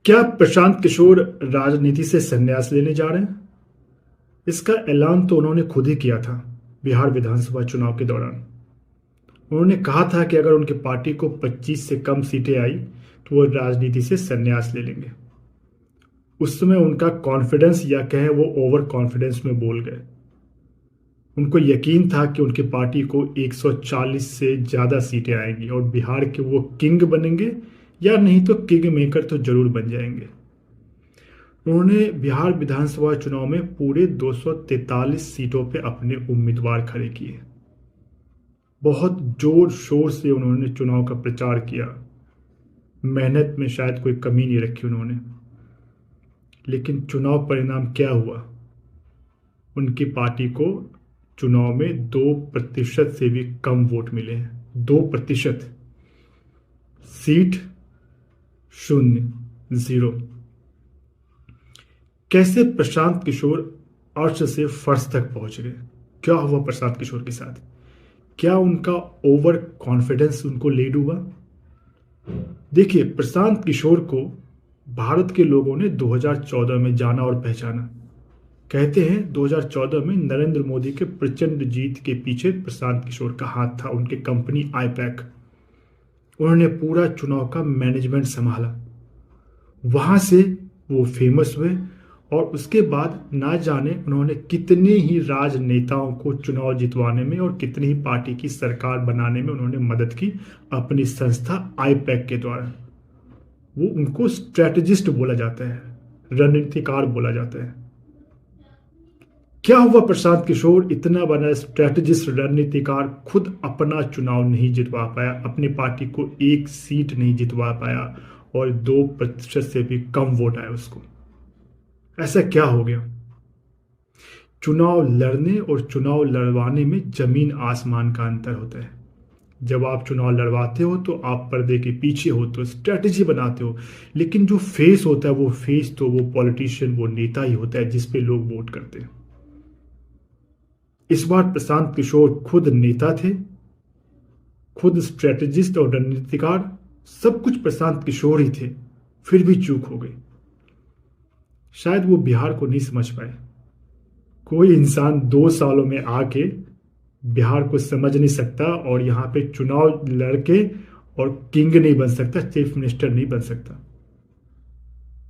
क्या प्रशांत किशोर राजनीति से संन्यास लेने जा रहे हैं? इसका ऐलान तो उन्होंने खुद ही किया था बिहार विधानसभा चुनाव के दौरान। उन्होंने कहा था कि अगर उनकी पार्टी को 25 से कम सीटें आई तो वो राजनीति से संन्यास ले लेंगे। उस समय उनका कॉन्फिडेंस या कहें वो ओवर कॉन्फिडेंस में बोल गए। उनको यकीन था कि उनकी पार्टी को 140 से ज़्यादा सीटें आएंगी और बिहार के वो किंग बनेंगे, या नहीं तो किंग मेकर तो जरूर बन जाएंगे। उन्होंने बिहार विधानसभा चुनाव में पूरे 243 सीटों पे अपने उम्मीदवार खड़े किए। बहुत जोर शोर से उन्होंने चुनाव का प्रचार किया। मेहनत में शायद कोई कमी नहीं रखी उन्होंने। लेकिन चुनाव परिणाम क्या हुआ? उनकी पार्टी को चुनाव में 2% से भी कम वोट मिले हैं। 2%। सीट 0, 0। कैसे प्रशांत किशोर अर्श से फर्श तक पहुंच गए? क्या हुआ प्रशांत किशोर के साथ? क्या उनका ओवर कॉन्फिडेंस उनको ले डूबा? देखिए, प्रशांत किशोर को भारत के लोगों ने 2014 में जाना और पहचाना। कहते हैं 2014 में नरेंद्र मोदी के प्रचंड जीत के पीछे प्रशांत किशोर का हाथ था, उनकी कंपनी आईपैक। उन्होंने पूरा चुनाव का मैनेजमेंट संभाला। वहां से वो फेमस हुए और उसके बाद ना जाने उन्होंने कितने ही राजनेताओं को चुनाव जितवाने में और कितनी ही पार्टी की सरकार बनाने में उन्होंने मदद की अपनी संस्था आईपैक के द्वारा। वो उनको स्ट्रेटजिस्ट बोला जाता है, रणनीतिकार बोला जाता है। क्या हुआ? प्रशांत किशोर इतना बड़ा स्ट्रेटजिस्ट, रणनीतिकार, खुद अपना चुनाव नहीं जितवा पाया, अपनी पार्टी को एक सीट नहीं जितवा पाया और 2% से भी कम वोट आए उसको। ऐसा क्या हो गया? चुनाव लड़ने और चुनाव लड़वाने में जमीन आसमान का अंतर होता है। जब आप चुनाव लड़वाते हो तो आप पर्दे के पीछे हो, तो स्ट्रेटजी बनाते हो। लेकिन जो फेस होता है वो फेस तो वो पॉलिटिशियन, वो नेता ही होता है जिस पे लोग वोट करते हैं। इस बार प्रशांत किशोर खुद नेता थे, खुद स्ट्रेटजिस्ट और रणनीतिकार, सब कुछ प्रशांत किशोर ही थे, फिर भी चूक हो गई। शायद वो बिहार को नहीं समझ पाए। कोई इंसान 2 सालों में आके बिहार को समझ नहीं सकता और यहाँ पे चुनाव लड़के और किंग नहीं बन सकता, चीफ मिनिस्टर नहीं बन सकता।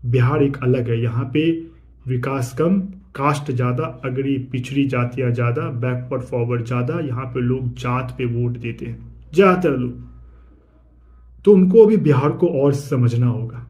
बिहार एक अलग है। यहाँ पे विकास कम, कास्ट ज़्यादा, अगड़ी पिछड़ी जातियाँ ज़्यादा, बैकवर्ड फॉरवर्ड ज़्यादा। यहाँ पे लोग जात पे वोट देते हैं ज़्यादातर लोग। तो उनको अभी बिहार को और समझना होगा।